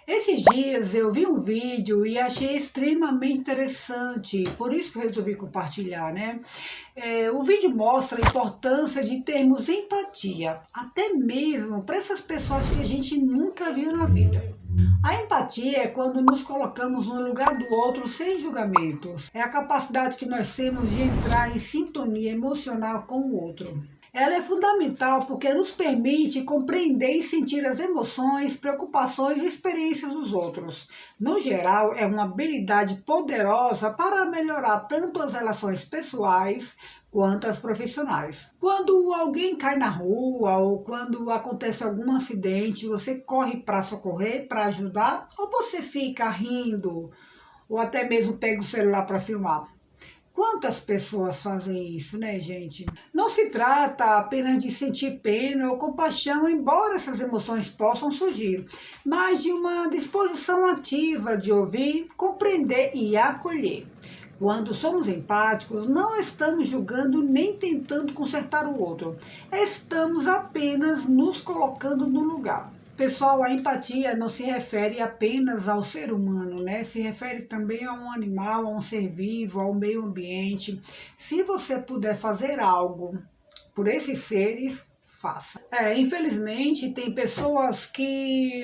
Esses dias eu vi um vídeo e achei extremamente interessante, por isso que eu resolvi compartilhar, né? O vídeo mostra a importância de termos empatia, até mesmo para essas pessoas que a gente nunca viu na vida. A empatia é quando nos colocamos no lugar do outro sem julgamentos. É a capacidade que nós temos de entrar em sintonia emocional com o outro. Ela é fundamental porque nos permite compreender e sentir as emoções, preocupações e experiências dos outros. No geral, é uma habilidade poderosa para melhorar tanto as relações pessoais quanto as profissionais. Quando alguém cai na rua ou quando acontece algum acidente, você corre para socorrer, para ajudar, ou você fica rindo ou até mesmo pega o celular para filmar? Quantas pessoas fazem isso, né, gente? Não se trata apenas de sentir pena ou compaixão, embora essas emoções possam surgir, mas de uma disposição ativa de ouvir, compreender e acolher. Quando somos empáticos, não estamos julgando nem tentando consertar o outro, estamos apenas nos colocando no lugar. Pessoal, a empatia não se refere apenas ao ser humano, né? Se refere também a um animal, a um ser vivo, ao meio ambiente. Se você puder fazer algo por esses seres, faça. Infelizmente, tem pessoas que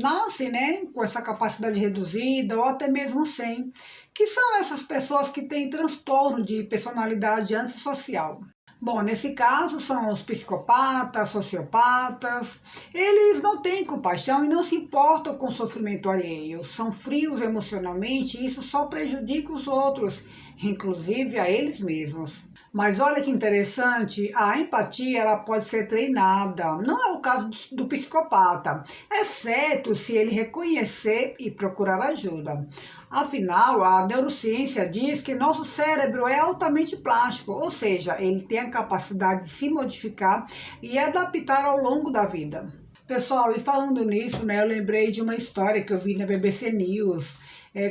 nascem, né, com essa capacidade reduzida ou até mesmo sem, que são essas pessoas que têm transtorno de personalidade antissocial. Bom, nesse caso são os psicopatas, sociopatas. Eles não têm compaixão e não se importam com o sofrimento alheio. São frios emocionalmente e isso só prejudica os outros, inclusive a eles mesmos. Mas olha que interessante, a empatia ela pode ser treinada. Não é o caso do psicopata, exceto se ele reconhecer e procurar ajuda. Afinal, a neurociência diz que nosso cérebro é altamente plástico, ou seja, ele tem a capacidade de se modificar e adaptar ao longo da vida. Pessoal, e falando nisso, né, eu lembrei de uma história que eu vi na BBC News.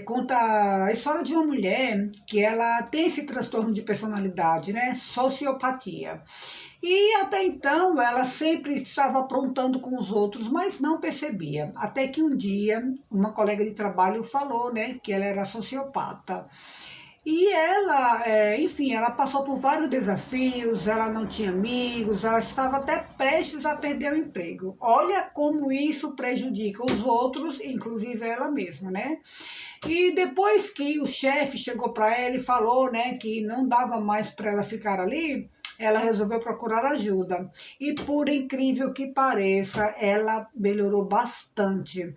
Conta a história de uma mulher que ela tem esse transtorno de personalidade, né, sociopatia. E até então ela sempre estava aprontando com os outros, mas não percebia. Até que um dia uma colega de trabalho falou, né, que ela era sociopata. E ela, enfim, ela passou por vários desafios, ela não tinha amigos, ela estava até prestes a perder o emprego. Olha como isso prejudica os outros, inclusive ela mesma, né? E depois que o chefe chegou para ela e falou, né, que não dava mais para ela ficar ali, ela resolveu procurar ajuda. E por incrível que pareça, ela melhorou bastante.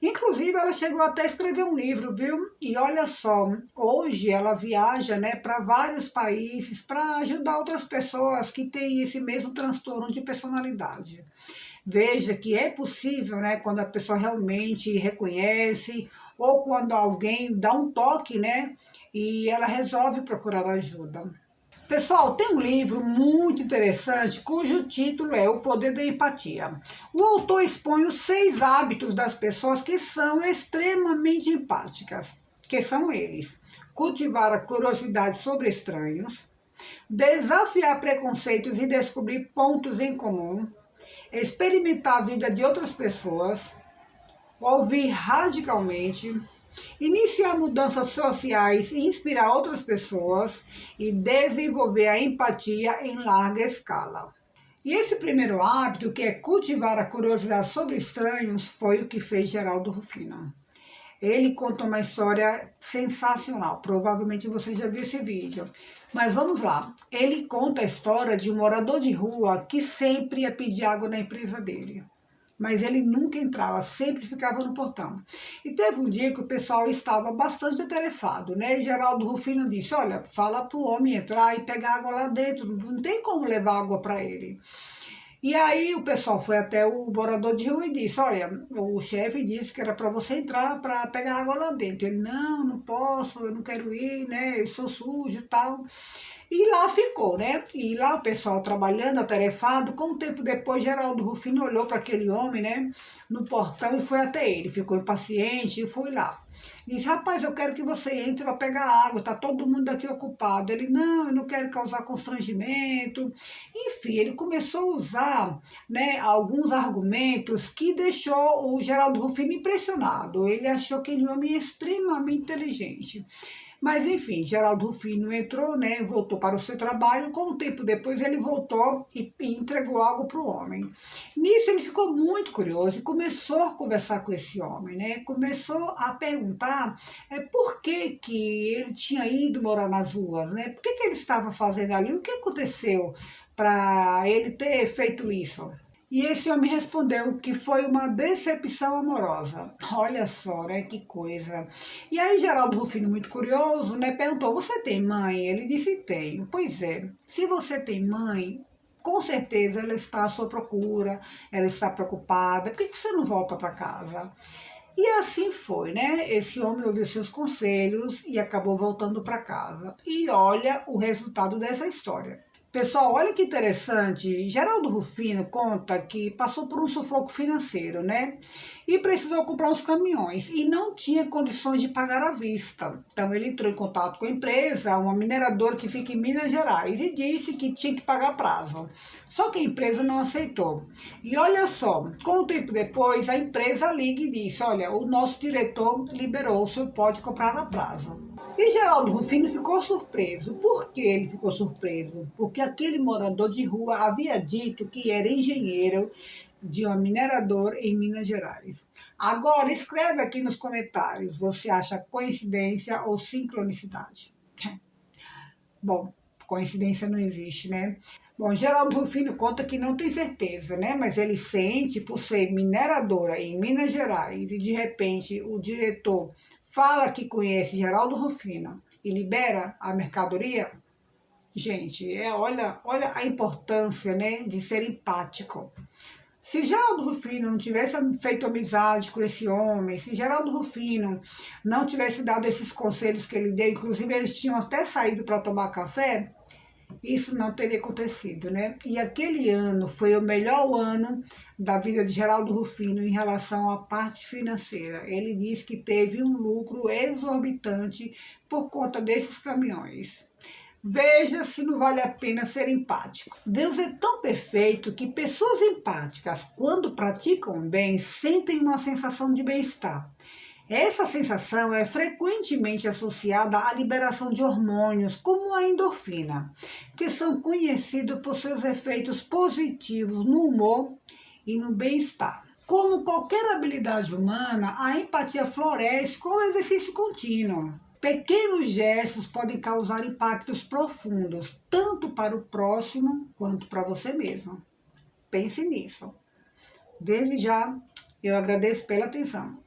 Inclusive, ela chegou até a escrever um livro, viu? E olha só, hoje ela viaja, né, para vários países para ajudar outras pessoas que têm esse mesmo transtorno de personalidade. Veja que é possível, né, quando a pessoa realmente reconhece ou quando alguém dá um toque, né, e ela resolve procurar ajuda. Pessoal, tem um livro muito interessante cujo título é O Poder da Empatia. O autor expõe os 6 hábitos das pessoas que são extremamente empáticas, que são eles: cultivar a curiosidade sobre estranhos, desafiar preconceitos e descobrir pontos em comum, experimentar a vida de outras pessoas, ouvir radicalmente, iniciar mudanças sociais e inspirar outras pessoas e desenvolver a empatia em larga escala. E esse primeiro hábito, que é cultivar a curiosidade sobre estranhos, foi o que fez Geraldo Rufino. Ele conta uma história sensacional, provavelmente você já viu esse vídeo. Mas vamos lá, ele conta a história de um morador de rua que sempre ia pedir água na empresa dele. Mas ele nunca entrava, sempre ficava no portão. E teve um dia que o pessoal estava bastante interessado, né? E Geraldo Rufino disse, olha, fala para o homem entrar e pegar água lá dentro, não tem como levar água para ele. E aí o pessoal foi até o morador de rua e disse, olha, o chefe disse que era para você entrar para pegar água lá dentro. Ele, não posso, eu não quero ir, né? Eu sou sujo e tal. E lá ficou, né? E lá o pessoal trabalhando, atarefado. Com um tempo depois, Geraldo Rufino olhou para aquele homem, né? No portão e foi até ele. Ficou impaciente e foi lá. Diz, rapaz, eu quero que você entre para pegar água, tá todo mundo aqui ocupado. Ele, não, eu não quero causar constrangimento. Enfim, ele começou a usar, né, alguns argumentos que deixou o Geraldo Rufino impressionado. Ele achou que ele é um homem extremamente inteligente. Mas enfim, Geraldo Rufino entrou, né, voltou para o seu trabalho. Com um tempo depois ele voltou e entregou algo para o homem. Nisso ele ficou muito curioso e começou a conversar com esse homem, né? Começou a perguntar por que ele tinha ido morar nas ruas, né? Por que ele estava fazendo ali? O que aconteceu para ele ter feito isso? E esse homem respondeu que foi uma decepção amorosa. Olha só, né, que coisa. E aí Geraldo Rufino, muito curioso, né, perguntou, você tem mãe? Ele disse, tenho. Pois é, se você tem mãe, com certeza ela está à sua procura, ela está preocupada, por que você não volta para casa? E assim foi, né? Esse homem ouviu seus conselhos e acabou voltando para casa. E olha o resultado dessa história. Pessoal, olha que interessante. Geraldo Rufino conta que passou por um sufoco financeiro, né? E precisou comprar uns caminhões e não tinha condições de pagar à vista. Então ele entrou em contato com a empresa, uma mineradora que fica em Minas Gerais, e disse que tinha que pagar a prazo. Só que a empresa não aceitou. E olha só, com o tempo depois, a empresa liga e diz, olha, o nosso diretor liberou, o senhor pode comprar a prazo. E Geraldo Rufino ficou surpreso. Por que ele ficou surpreso? Porque aquele morador de rua havia dito que era engenheiro de uma mineradora em Minas Gerais. Agora, escreve aqui nos comentários, você acha coincidência ou sincronicidade? Bom, coincidência não existe, né? Bom, Geraldo Rufino conta que não tem certeza, né? Mas ele sente, por ser mineradora em Minas Gerais, e de repente o diretor fala que conhece Geraldo Rufino e libera a mercadoria. Gente, olha a importância, né, de ser empático. Se Geraldo Rufino não tivesse feito amizade com esse homem, se Geraldo Rufino não tivesse dado esses conselhos que ele deu, inclusive eles tinham até saído para tomar café, isso não teria acontecido, né? E aquele ano foi o melhor ano da vida de Geraldo Rufino em relação à parte financeira. Ele disse que teve um lucro exorbitante por conta desses caminhões. Veja se não vale a pena ser empático. Deus é tão perfeito que pessoas empáticas, quando praticam bem, sentem uma sensação de bem-estar. Essa sensação é frequentemente associada à liberação de hormônios, como a endorfina, que são conhecidos por seus efeitos positivos no humor e no bem-estar. Como qualquer habilidade humana, a empatia floresce com o exercício contínuo. Pequenos gestos podem causar impactos profundos, tanto para o próximo quanto para você mesmo. Pense nisso. Desde já, eu agradeço pela atenção.